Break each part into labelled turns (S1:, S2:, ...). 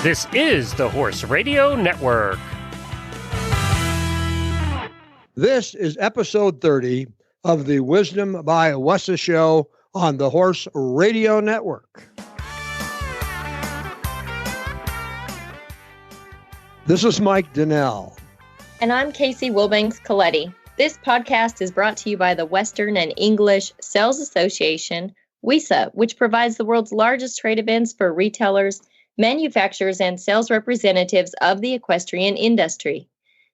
S1: This is the Horse Radio Network.
S2: This is episode 30 of the Wisdom by WESA show on the Horse Radio Network. This is Mike Donnell.
S3: And I'm Casey Wilbanks-Coletti. This podcast is brought to you by the Western and English Sales Association, WESA, which provides the world's largest trade events for retailers, manufacturers, and sales representatives of the equestrian industry.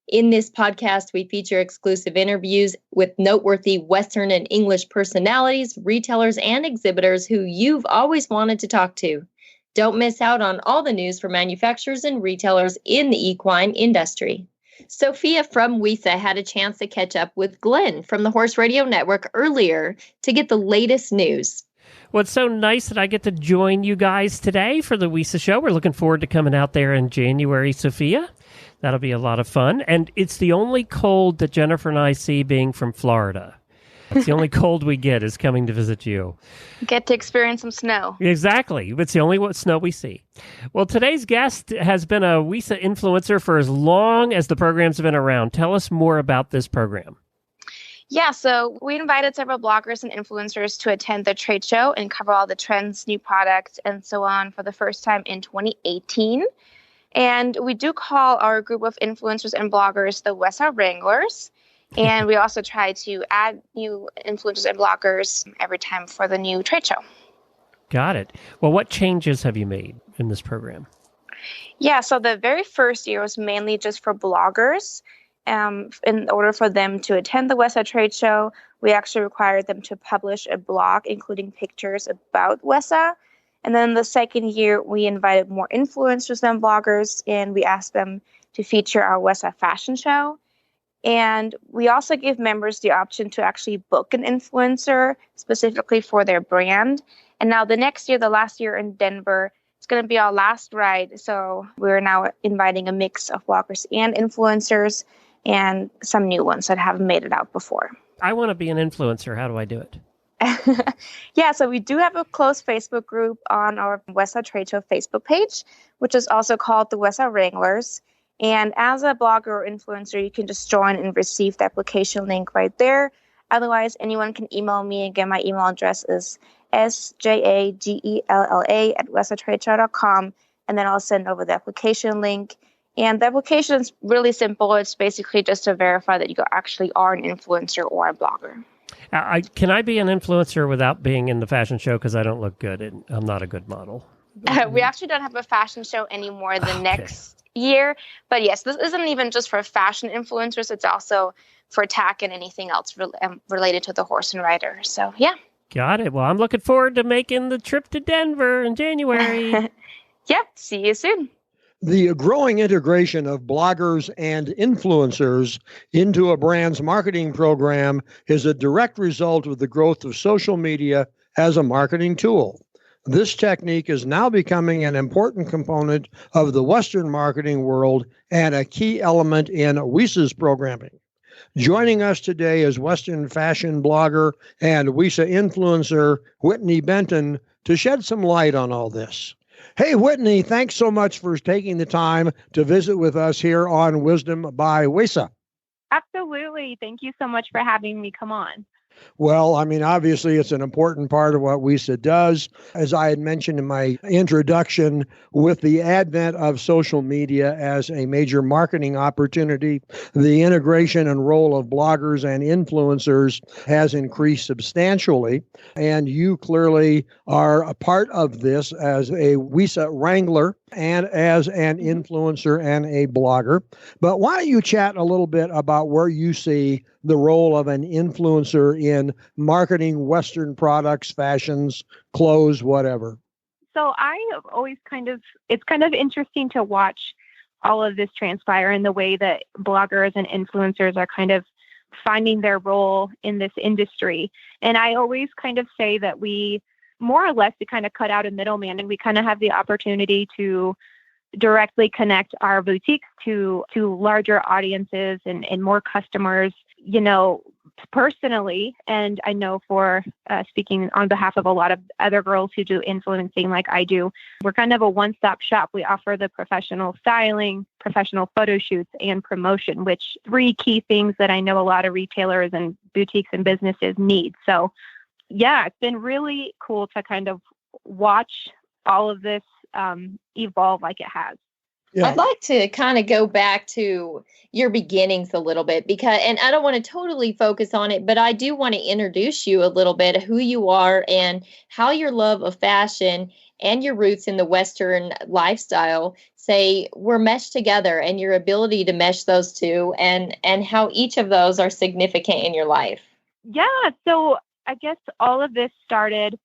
S3: In this podcast, we feature exclusive interviews with noteworthy Western and English personalities, retailers, and exhibitors who you've always wanted to talk to. Don't miss out on all the news for manufacturers and retailers in the equine industry. Sophia from WESA had a chance to catch up with Glenn from the Horse Radio Network earlier to get the latest news.
S1: Well, it's so nice that I get to join you guys today for the WESA show. We're looking forward to coming out there in January, Sophia. That'll be a lot of fun. And it's the only cold that Jennifer and I see being from Florida. It's the only cold we get is coming to visit you.
S4: Get to experience some snow.
S1: Exactly. It's the only snow we see. Well, today's guest has been a WESA influencer for as long as the program's been around. Tell us more about this program.
S4: Yeah, so we invited several bloggers and influencers to attend the trade show and cover all the trends, new products, and so on for the first time in 2018. And we do call our group of influencers and bloggers the WESA Wranglers. And we also try to add new influencers and bloggers every time for the new trade show.
S1: Got it. Well, what changes have you made in this program?
S4: Yeah, so the very first year was mainly just for bloggers. In order for them to attend the WESA trade show, we actually required them to publish a blog, including pictures about WESA. And then the second year, we invited more influencers than bloggers, and we asked them to feature our WESA fashion show. And we also give members the option to actually book an influencer specifically for their brand. And now the next year, the last year in Denver, it's going to be our last ride. So we're now inviting a mix of bloggers and influencers and some new ones that haven't made it out before.
S1: I want to be an influencer. How do I do it?
S4: Yeah, so we do have a closed Facebook group on our WESA Trade Show Facebook page, which is also called the WESA Wranglers. And as a blogger or influencer, you can just join and receive the application link right there. Otherwise, anyone can email me. Again, my email address is sjagella@wesatradeshow.com, and then I'll send over the application link. And the application is really simple. It's basically just to verify that you actually are an influencer or a blogger.
S1: Can I be an influencer without being in the fashion show because I don't look good and I'm not a good model?
S4: We actually don't have a fashion show anymore next year. But yes, this isn't even just for fashion influencers. It's also for tack and anything else related to the horse and rider. So, yeah.
S1: Got it. Well, I'm looking forward to making the trip to Denver in January.
S4: Yep. See you soon.
S2: The growing integration of bloggers and influencers into a brand's marketing program is a direct result of the growth of social media as a marketing tool. This technique is now becoming an important component of the Western marketing world and a key element in WESA's programming. Joining us today is Western fashion blogger and WESA influencer Whitney Benton to shed some light on all this. Hey, Whitney, thanks so much for taking the time to visit with us here on Wisdom by WESA.
S5: Absolutely. Thank you so much for having me come on.
S2: Well, I mean, obviously, it's an important part of what WESA does. As I had mentioned in my introduction, with the advent of social media as a major marketing opportunity, the integration and role of bloggers and influencers has increased substantially. And you clearly are a part of this as a WESA Wrangler and as an influencer and a blogger. But why don't you chat a little bit about where you see the role of an influencer in marketing Western products, fashions, clothes, whatever?
S5: So I have always it's kind of interesting to watch all of this transpire in the way that bloggers and influencers are kind of finding their role in this industry. And I always kind of say that we more or less to kind of cut out a middleman, and we kind of have the opportunity to directly connect our boutiques to larger audiences and more customers, you know, personally, and I know for speaking on behalf of a lot of other girls who do influencing like I do, we're kind of a one-stop shop. We offer the professional styling, professional photo shoots, and promotion, which 3 key things that I know a lot of retailers and boutiques and businesses need. So yeah, it's been really cool to kind of watch all of this evolve like it has.
S2: Yeah.
S3: I'd like to kind of go back to your beginnings a little bit and I don't want to totally focus on it, but I do want to introduce you a little bit, who you are and how your love of fashion and your roots in the Western lifestyle were meshed together, and your ability to mesh those two, and how each of those are significant in your life.
S5: Yeah. So I guess all of this started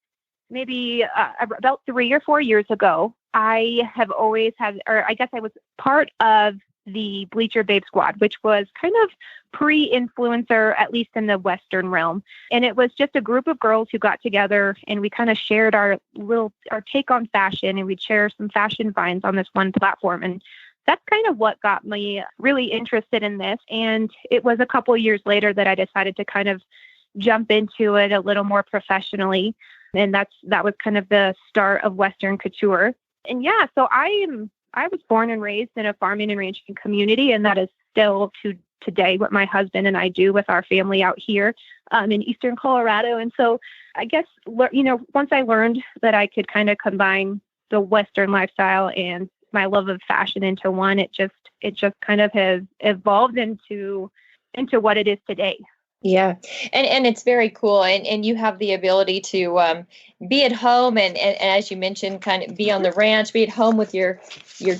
S5: maybe about 3 or 4 years ago. I have always had, or I guess I was part of the Bleacher Babe Squad, which was kind of pre-influencer, at least in the Western realm. And it was just a group of girls who got together and we kind of shared our take on fashion, and we'd share some fashion finds on this one platform. And that's kind of what got me really interested in this. And it was a couple of years later that I decided to kind of jump into it a little more professionally. And that was kind of the start of Western couture. And yeah, so I was born and raised in a farming and ranching community, and that is still to today what my husband and I do with our family out here in Eastern Colorado. And so I guess, once I learned that I could kind of combine the Western lifestyle and my love of fashion into one, it just kind of has evolved into what it is today.
S3: Yeah. And it's very cool. And you have the ability to be at home and as you mentioned, kind of be on the ranch, be at home with your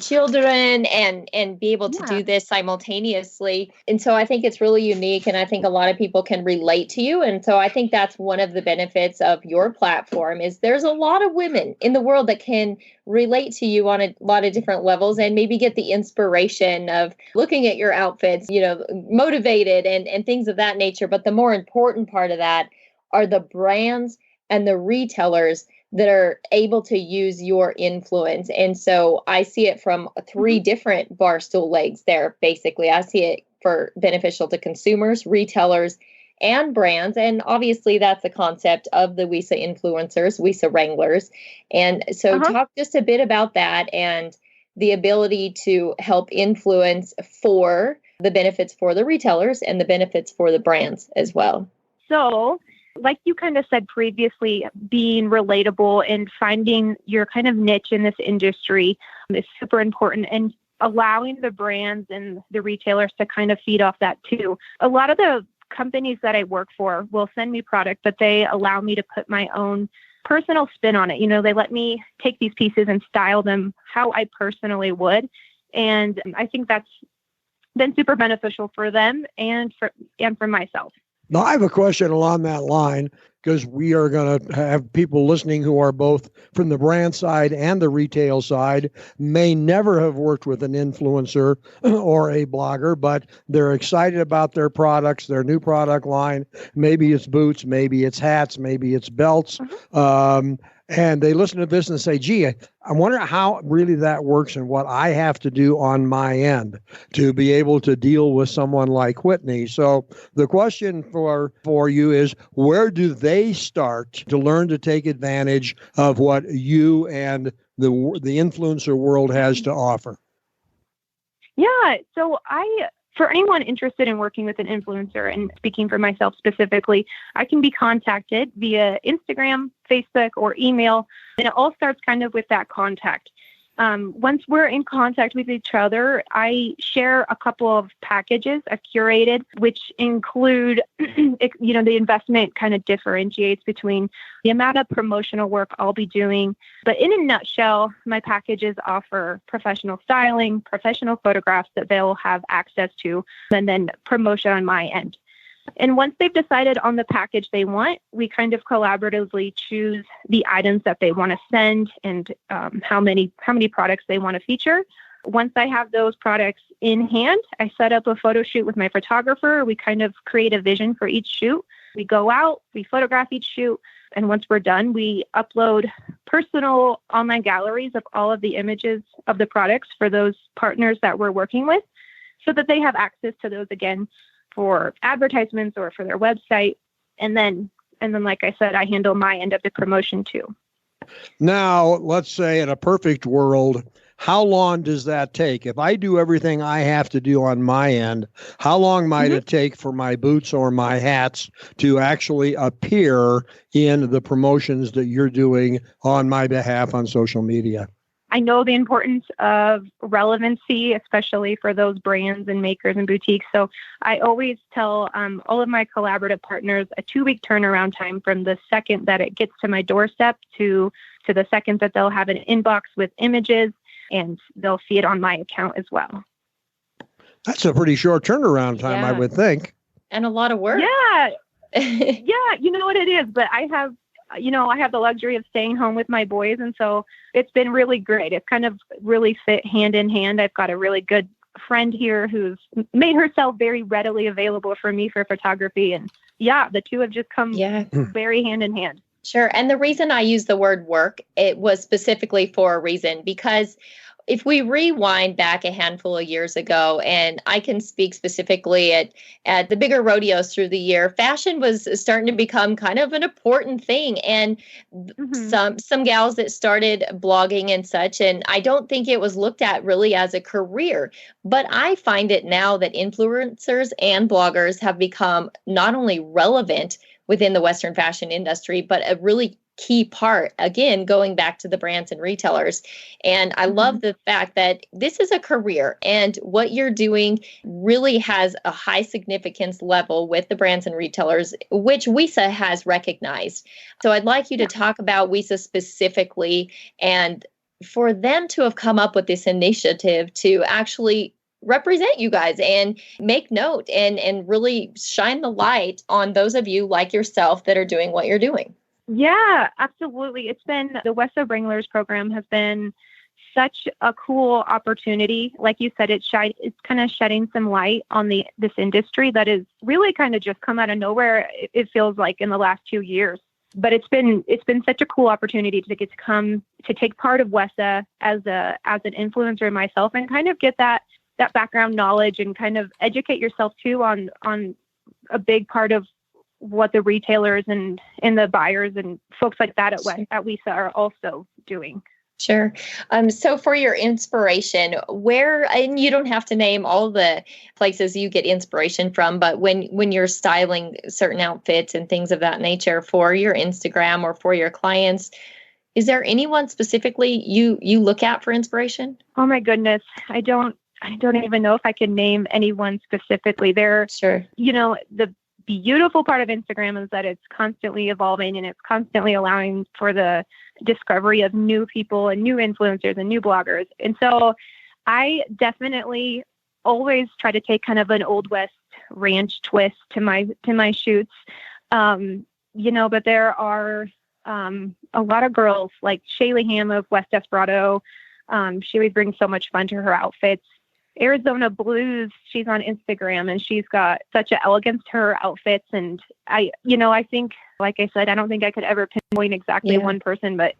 S3: children and be able to do this simultaneously. And so I think it's really unique, and I think a lot of people can relate to you. And so I think that's one of the benefits of your platform is there's a lot of women in the world that can relate to you on a lot of different levels and maybe get the inspiration of looking at your outfits, motivated and things of that nature. But the more important part of that are the brands and the retailers that are able to use your influence. And so I see it from 3 different barstool legs there. Basically, I see it for beneficial to consumers, retailers, and brands. And obviously that's the concept of the WESA influencers, WESA Wranglers. And so talk just a bit about that and the ability to help influence for the benefits for the retailers and the benefits for the brands as well.
S5: So like you kind of said previously, being relatable and finding your kind of niche in this industry is super important, and allowing the brands and the retailers to kind of feed off that too. A lot of the companies that I work for will send me product, but they allow me to put my own personal spin on it. They let me take these pieces and style them how I personally would. And I think that's been super beneficial for them and for myself.
S2: Now, I have a question along that line, because we are going to have people listening who are both from the brand side and the retail side, may never have worked with an influencer or a blogger, but they're excited about their products, their new product line. Maybe it's boots, maybe it's hats, maybe it's belts. And they listen to this and say, gee, I wonder how really that works and what I have to do on my end to be able to deal with someone like Whitney. So the question for you is, where do they start to learn to take advantage of what you and the influencer world has to offer?
S5: Yeah, so for anyone interested in working with an influencer, and speaking for myself specifically, I can be contacted via Instagram, Facebook, or email. And it all starts kind of with that contact. Once we're in contact with each other, I share a couple of packages I've curated, which include, the investment kind of differentiates between the amount of promotional work I'll be doing. But in a nutshell, my packages offer professional styling, professional photographs that they'll have access to, and then promotion on my end. And once they've decided on the package they want, we kind of collaboratively choose the items that they want to send and how many products they want to feature. Once I have those products in hand, I set up a photo shoot with my photographer. We kind of create a vision for each shoot. We go out, we photograph each shoot, and once we're done, we upload personal online galleries of all of the images of the products for those partners that we're working with, so that they have access to those again for advertisements or for their website. And then, like I said, I handle my end of the promotion too.
S2: Now, let's say in a perfect world, how long does that take? If I do everything I have to do on my end, how long might it take for my boots or my hats to actually appear in the promotions that you're doing on my behalf on social media?
S5: I know the importance of relevancy, especially for those brands and makers and boutiques. So I always tell all of my collaborative partners a 2-week turnaround time from the second that it gets to my doorstep to the second that they'll have an inbox with images, and they'll see it on my account as well.
S2: That's a pretty short turnaround time, I would think.
S3: And a lot of work.
S5: Yeah. Yeah, you know what it is, but I have the luxury of staying home with my boys. And so it's been really great. It's kind of really fit hand in hand. I've got a really good friend here who's made herself very readily available for me for photography. And yeah, the two have just come very hand in hand.
S3: Sure. And the reason I use the word work, it was specifically for a reason, because if we rewind back a handful of years ago, and I can speak specifically at the bigger rodeos through the year, fashion was starting to become kind of an important thing. And some gals that started blogging and such, and I don't think it was looked at really as a career. But I find it now that influencers and bloggers have become not only relevant within the Western fashion industry, but a really key part, again, going back to the brands and retailers. And I love the fact that this is a career, and what you're doing really has a high significance level with the brands and retailers, which WESA has recognized. So I'd like you to talk about WESA specifically, and for them to have come up with this initiative to actually represent you guys and make note and really shine the light on those of you like yourself that are doing what you're doing.
S5: Yeah, absolutely. It's been the WESA Wranglers program has been such a cool opportunity. Like you said, it's kind of shedding some light on this industry that is really kind of just come out of nowhere. It feels like in the last 2 years, but it's been such a cool opportunity to get to come to take part of WESA as an influencer myself and kind of get that background knowledge and kind of educate yourself too on a big part of what the retailers and the buyers and folks like that at WESA are also doing.
S3: Sure. So for your inspiration, where, and you don't have to name all the places you get inspiration from, but when you're styling certain outfits and things of that nature for your Instagram or for your clients, is there anyone specifically you look at for inspiration?
S5: Oh my goodness. I don't even know if I can name anyone specifically.
S3: Sure.
S5: The beautiful part of Instagram is that it's constantly evolving and it's constantly allowing for the discovery of new people and new influencers and new bloggers. And so I definitely always try to take kind of an Old West ranch twist to my shoots. But there are a lot of girls like Shaylee Ham of West Desperado. She always brings so much fun to her outfits. Arizona Blues, she's on Instagram and she's got such an elegance to her outfits. And I think, like I said, I don't think I could ever pinpoint exactly one person, but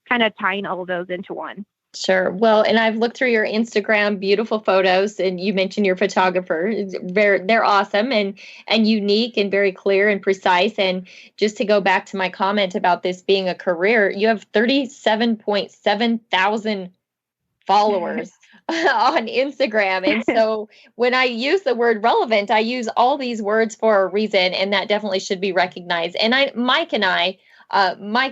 S5: kind of tying all of those into one.
S3: Sure. Well, and I've looked through your Instagram, beautiful photos, and you mentioned your photographer. They're awesome and unique and very clear and precise. And just to go back to my comment about this being a career, you have 37.7 thousand followers on Instagram. And so when I use the word relevant, I use all these words for a reason, and that definitely should be recognized. And Mike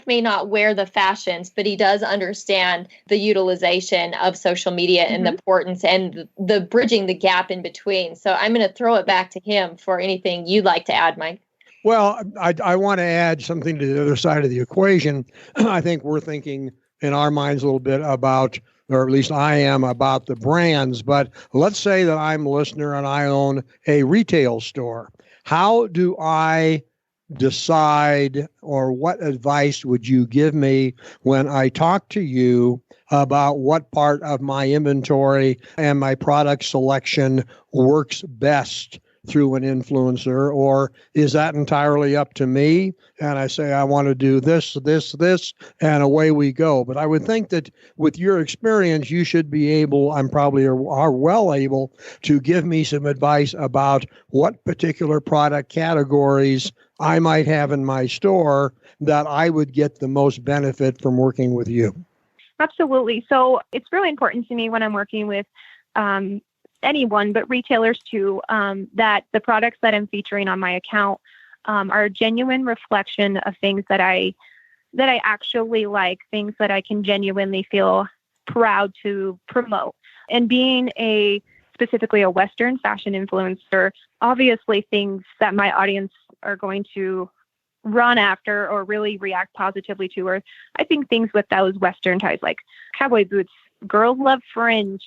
S3: may not wear the fashions, but he does understand the utilization of social media and the importance and the bridging the gap in between. So I'm going to throw it back to him for anything you'd like to add, Mike.
S2: Well, I want to add something to the other side of the equation. I think we're thinking in our minds a little bit about, or at least I am, about the brands. But let's say that I'm a listener and I own a retail store. How do I decide, or what advice would you give me when I talk to you about what part of my inventory and my product selection works best through an influencer, or is that entirely up to me? And I say, I want to do this, and away we go. But I would think that with your experience, you should be able, I'm probably are well able to give me some advice about what particular product categories I might have in my store that I would get the most benefit from working with you.
S5: Absolutely. So it's really important to me when I'm working with anyone, but retailers too, that the products that I'm featuring on my account are a genuine reflection of things that I actually like, things that I can genuinely feel proud to promote. And being specifically a Western fashion influencer, obviously things that my audience are going to run after or really react positively to, or I think things with those Western ties, like cowboy boots, girls love fringe,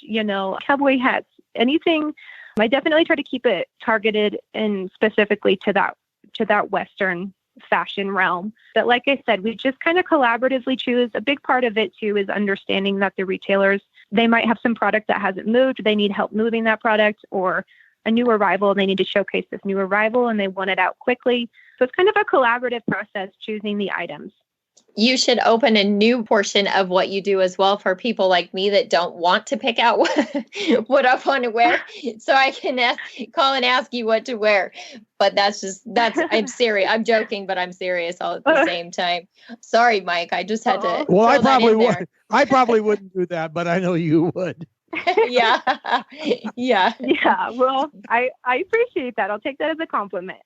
S5: cowboy hats, anything. I definitely try to keep it targeted and specifically to that Western fashion realm. But like I said, we just kind of collaboratively choose. A big part of it too is understanding that the retailers, they might have some product that hasn't moved. They need help moving that product, or a new arrival, and they need to showcase this new arrival and they want it out quickly. So it's kind of a collaborative process choosing the items.
S3: You should open a new portion of what you do as well for people like me that don't want to pick out what I want to wear. So I can call and ask you what to wear. But I'm serious. I'm joking, but I'm serious all at the same time. Sorry, Mike. I just had to.
S2: Well, I probably would. I probably wouldn't do that, but I know you would.
S3: Yeah.
S5: Well, I appreciate that. I'll take that as a compliment.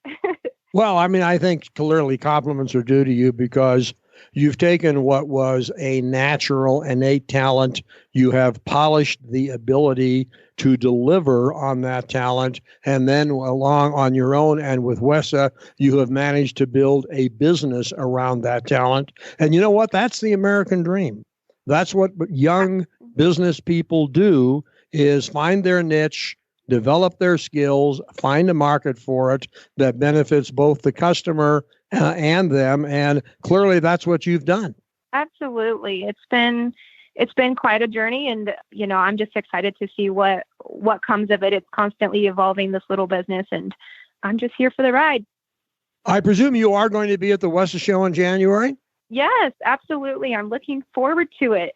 S2: Well, I mean, I think clearly compliments are due to you because you've taken what was a natural, innate talent. You have polished the ability to deliver on that talent. And then along on your own and with WESA, you have managed to build a business around that talent. And you know what? That's the American dream. That's what young business people do, is find their niche, develop their skills, find a market for it that benefits both the customer and them. And clearly that's what you've done.
S5: Absolutely. It's been quite a journey, and I'm just excited to see what comes of it. It's constantly evolving, this little business, and I'm just here for the ride.
S2: I presume you are going to be at the WESA show in January?
S5: Yes, absolutely. I'm looking forward to it.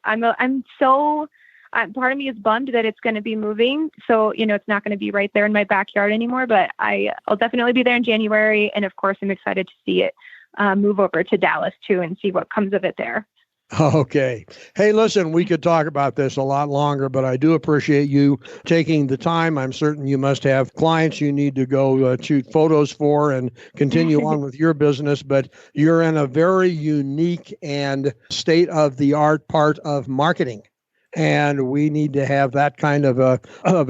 S5: Part of me is bummed that it's going to be moving. So, it's not going to be right there in my backyard anymore, but I'll definitely be there in January. And of course, I'm excited to see it move over to Dallas too and see what comes of it there.
S2: Okay. Hey, listen, we could talk about this a lot longer, but I do appreciate you taking the time. I'm certain you must have clients you need to go shoot photos for and continue on with your business, but you're in a very unique and state-of-the-art part of marketing. And we need to have that kind of a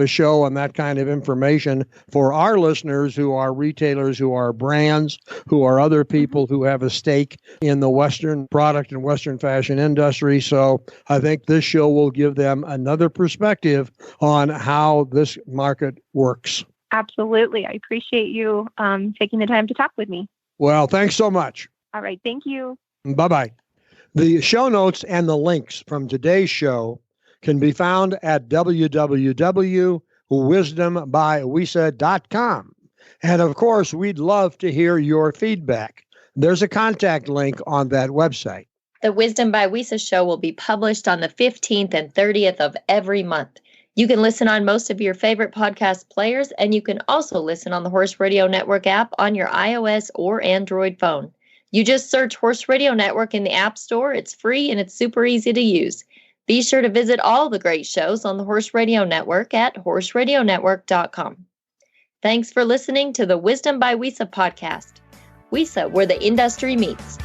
S2: show and that kind of information for our listeners who are retailers, who are brands, who are other people who have a stake in the Western product and Western fashion industry. So I think this show will give them another perspective on how this market works.
S5: Absolutely. I appreciate you taking the time to talk with me.
S2: Well, thanks so much.
S5: All right. Thank you.
S2: Bye-bye. The show notes and the links from today's show can be found at www.wisdombywesa.com. And of course, we'd love to hear your feedback. There's a contact link on that website.
S3: The Wisdom by WESA show will be published on the 15th and 30th of every month. You can listen on most of your favorite podcast players, and you can also listen on the Horse Radio Network app on your iOS or Android phone. You just search Horse Radio Network in the App Store. It's free and it's super easy to use. Be sure to visit all the great shows on the Horse Radio Network at horseradionetwork.com. Thanks for listening to the Wisdom by WESA podcast. WESA, where the industry meets.